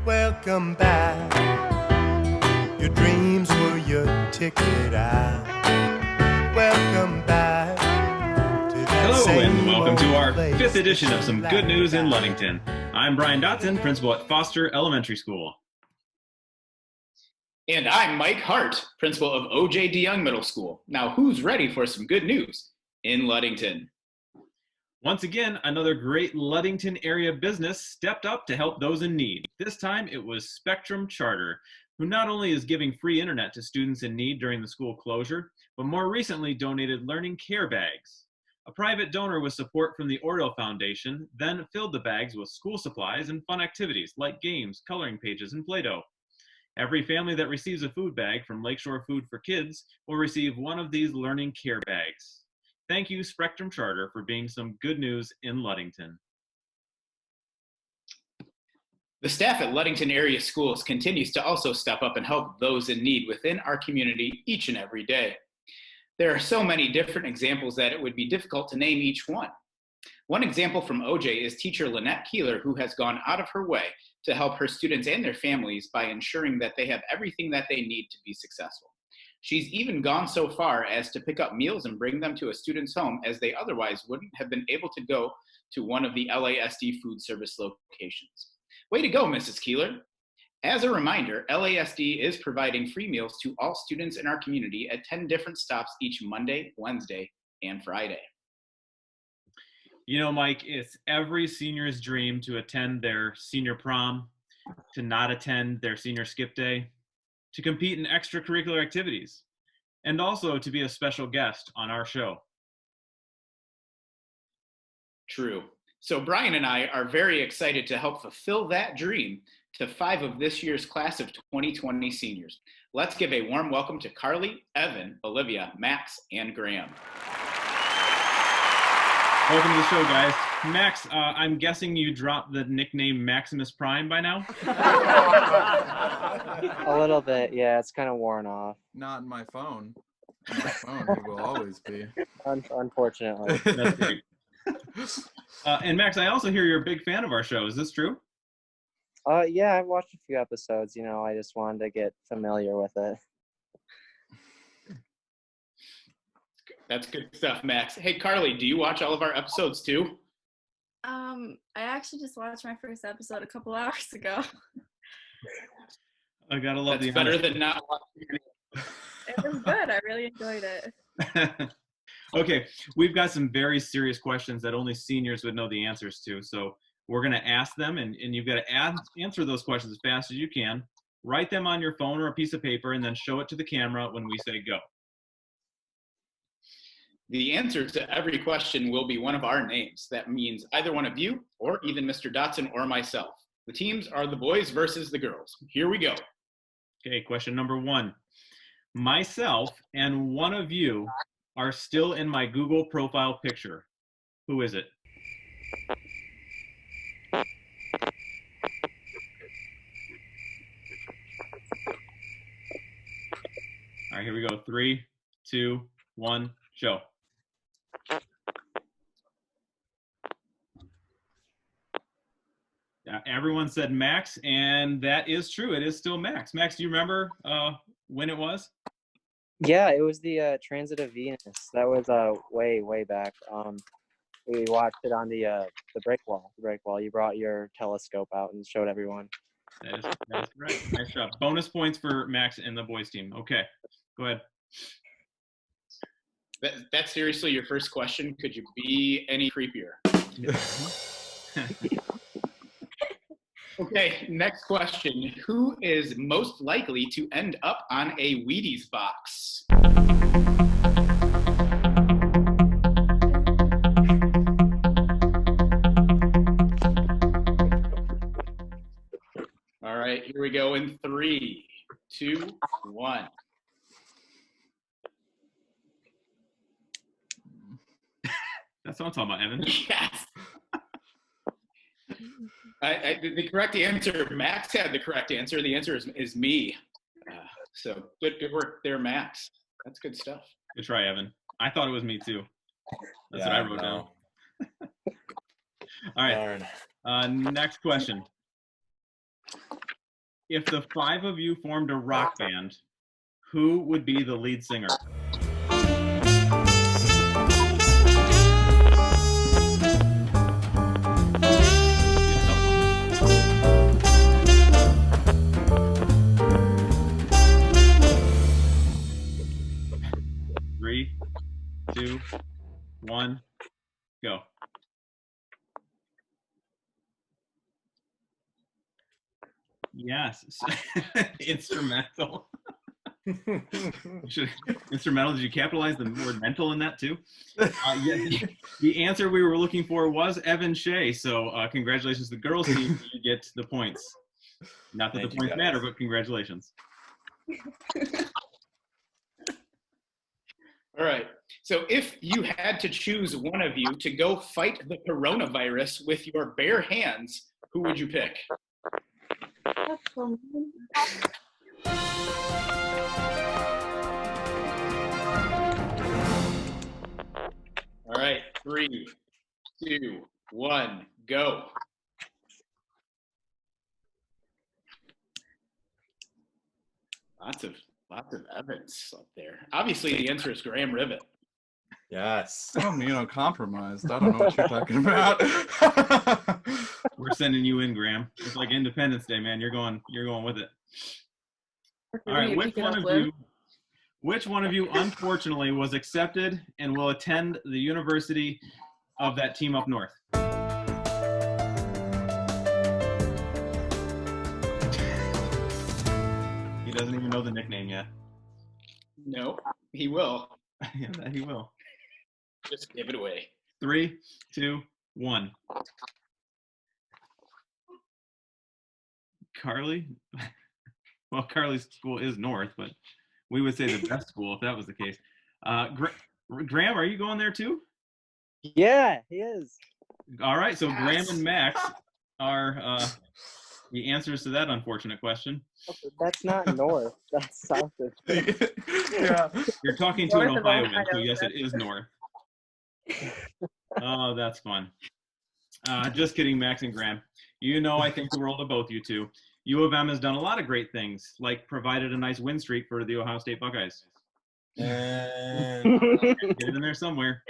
Welcome back. Your dreams were your ticket out. Welcome back to that Hello same and welcome to our old place 5th edition that of Some you Good News in laughed Ludington. I'm Brian Dotson, principal at Foster Elementary School. And I'm Mike Hart, principal of O.J. DeYoung Middle School. Now, who's ready for some good news in Ludington? Once again, another great Ludington area business stepped up to help those in need. This time it was Spectrum Charter, who not only is giving free internet to students in need during the school closure, but more recently donated learning care bags. A private donor with support from the Oriole Foundation then filled the bags with school supplies and fun activities like games, coloring pages, and Play-Doh. Every family that receives a food bag from Lakeshore Food for Kids will receive one of these learning care bags. Thank you, Spectrum Charter, for being some good news in Ludington. The staff at Ludington area schools continues to also step up and help those in need within our community each and every day. There are so many different examples that it would be difficult to name each one. One example from OJ is teacher Lynette Keeler, who has gone out of her way to help her students and their families by ensuring that they have everything that they need to be successful. She's even gone so far as to pick up meals and bring them to a student's home, as they otherwise wouldn't have been able to go to one of the LASD food service locations. Way to go, Mrs. Keeler. As a reminder, LASD is providing free meals to all students in our community at 10 different stops each Monday, Wednesday, and Friday. You know, Mike, it's every senior's dream to attend their senior prom, to not attend their senior skip day, to compete in extracurricular activities, and also to be a special guest on our show. True. So Brian and I are very excited to help fulfill that dream to 5 of this year's class of 2020 seniors. Let's give a warm welcome to Carly, Evan, Olivia, Max, and Graham. Welcome to the show, guys. Max, I'm guessing you dropped the nickname Maximus Prime by now? A little bit, yeah. It's kind of worn off. Not in my phone. On my phone, it will always be. Unfortunately. That's great. And Max, I also hear you're a big fan of our show. Is this true? Yeah, I've watched a few episodes. You know, I just wanted to get familiar with it. That's good stuff, Max. Hey, Carly, do you watch all of our episodes too? I actually just watched my first episode a couple hours ago. I gotta love That's the better honesty. than not watching. It was good. I really enjoyed it. Okay, we've got some very serious questions that only seniors would know the answers to. So we're going to ask them, and you've got to answer those questions as fast as you can. Write them on your phone or a piece of paper, and then show it to the camera when we say go. The answer to every question will be one of our names. That means either one of you or even Mr. Dotson or myself. The teams are the boys versus the girls. Here we go. Okay, question number 1. Myself and one of you are still in my Google profile picture. Who is it? All right, here we go. 3, 2, 1, show. Everyone said Max, and that is true. It is still Max. Max, do you remember when it was? Yeah, it was the Transit of Venus. That was way back. We watched it on the brick wall. The brick wall. You brought your telescope out and showed everyone. That is right. Nice job. Bonus points for Max and the boys team. Okay, go ahead. That's seriously your first question? Could you be any creepier? Okay, next question. Who is most likely to end up on a Wheaties box? All right, here we go in 3, 2, 1. That's what I'm talking about, Evan. Yes. The correct answer, Max had the correct answer. The answer is me. So good work there, Max. That's good stuff. Good try, Evan. I thought it was me too. That's what I wrote down. All right. Next question. If the 5 of you formed a rock band, who would be the lead singer? Three, 2, 1, go. Yes, instrumental. Instrumental. Did you capitalize the word mental in that too? Yeah, the answer we were looking for was Evan Shea. So congratulations to the girls team. You get the points. Not that Thank the you, points guys. matter, but congratulations. All right. So if you had to choose one of you to go fight the coronavirus with your bare hands, who would you pick? That's so mean. All right. 3, 2, 1, go. Lots of evidence up there. Obviously, the answer is Graham Rivet. Yes. Oh, I'm immunocompromised. I don't know what you're talking about. We're sending you in, Graham. It's like Independence Day, man. You're going with it. All right. Which one of you, unfortunately, was accepted and will attend the university of that team up north? He doesn't even know the nickname yet. No, he will. Yeah, that he will. Just give it away. 3, 2, 1. Carly? Well, Carly's school is north, but we would say the best school if that was the case. Graham, are you going there too? Yeah, he is. All right, so Yes. Graham and Max are the answers to that unfortunate question. That's not north. That's south of. Yeah. You're talking to an North of Ohioan, so Ohio, yes, it is north. Oh, that's fun. Just kidding, Max and Graham. You know, I think the world of both you two. U of M has done a lot of great things, like provided a nice win streak for the Ohio State Buckeyes. And Get it in there somewhere.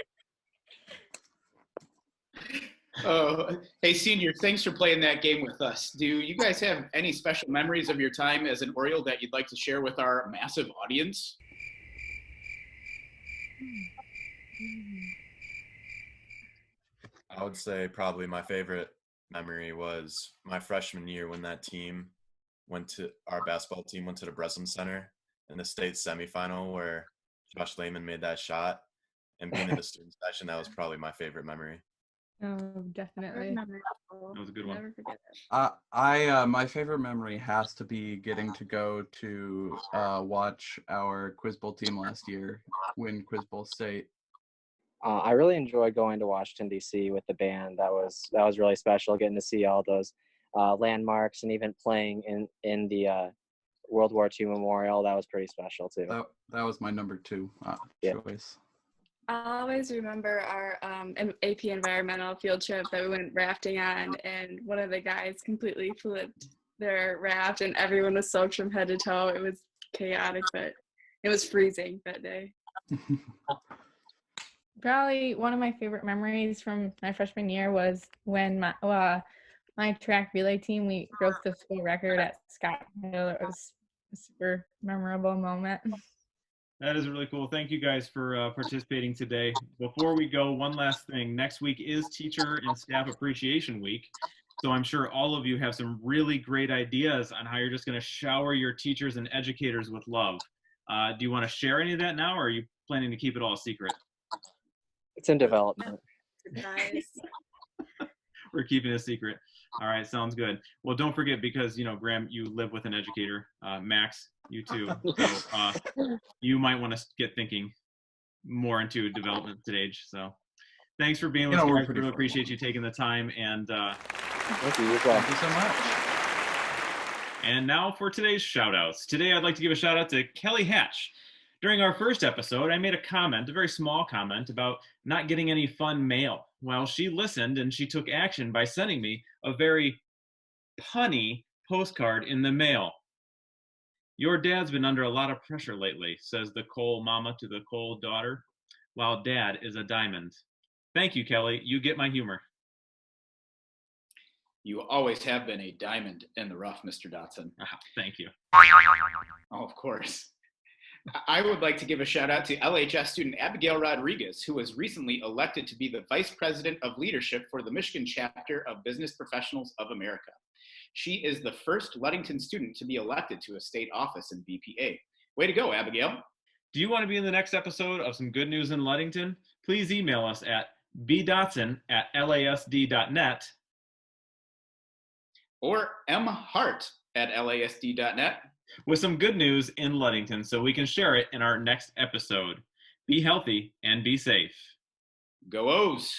Oh, hey, senior, thanks for playing that game with us. Do you guys have any special memories of your time as an Oriole that you'd like to share with our massive audience? I would say probably my favorite memory was my freshman year when that team our basketball team went to the Breslin Center in the state semifinal where Josh Lehman made that shot, and being in the student session, that was probably my favorite memory. Oh, definitely. That was a good one. Never forget it. My favorite memory has to be getting to go to watch our Quiz Bowl team last year win Quiz Bowl state. I really enjoyed going to Washington D.C. with the band. That was really special. Getting to see all those landmarks and even playing in the World War II Memorial. That was pretty special too. That was my number 2 Yeah. choice. I'll always remember our AP environmental field trip that we went rafting on, and one of the guys completely flipped their raft, and everyone was soaked from head to toe. It was chaotic, but it was freezing that day. Probably one of my favorite memories from my freshman year was when my track relay team, we broke the school record at Scott Hill. It was a super memorable moment. That is really cool. Thank you guys for participating today. Before we go, one last thing. Next week is Teacher and Staff Appreciation Week. So I'm sure all of you have some really great ideas on how you're just going to shower your teachers and educators with love. Do you want to share any of that now, or are you planning to keep it all secret? It's in development. Surprise. We're keeping it a secret. All right, sounds good. Well, don't forget, because, you know, Graham, you live with an educator. Max, you too. So you might want to get thinking more into development stage. So thanks for being with us, guys. Really appreciate you taking the time. And Thank you. As well. Thank you so much. And now for today's shout outs. Today, I'd like to give a shout out to Kelly Hatch. During our first episode, I made a comment, a very small comment, about not getting any fun mail. Well, she listened and she took action by sending me a very punny postcard in the mail. Your dad's been under a lot of pressure lately, says the coal mama to the coal daughter, while dad is a diamond. Thank you, Kelly. You get my humor. You always have been a diamond in the rough, Mr. Dotson. Thank you. Oh, of course. I would like to give a shout out to LHS student Abigail Rodriguez, who was recently elected to be the Vice President of Leadership for the Michigan chapter of Business Professionals of America. She is the first Ludington student to be elected to a state office in BPA. Way to go, Abigail. Do you want to be in the next episode of Some Good News in Ludington? Please email us at bdotson@lasd.net or mhart@lasd.net with some good news in Ludington so we can share it in our next episode. Be healthy and be safe. Go O's!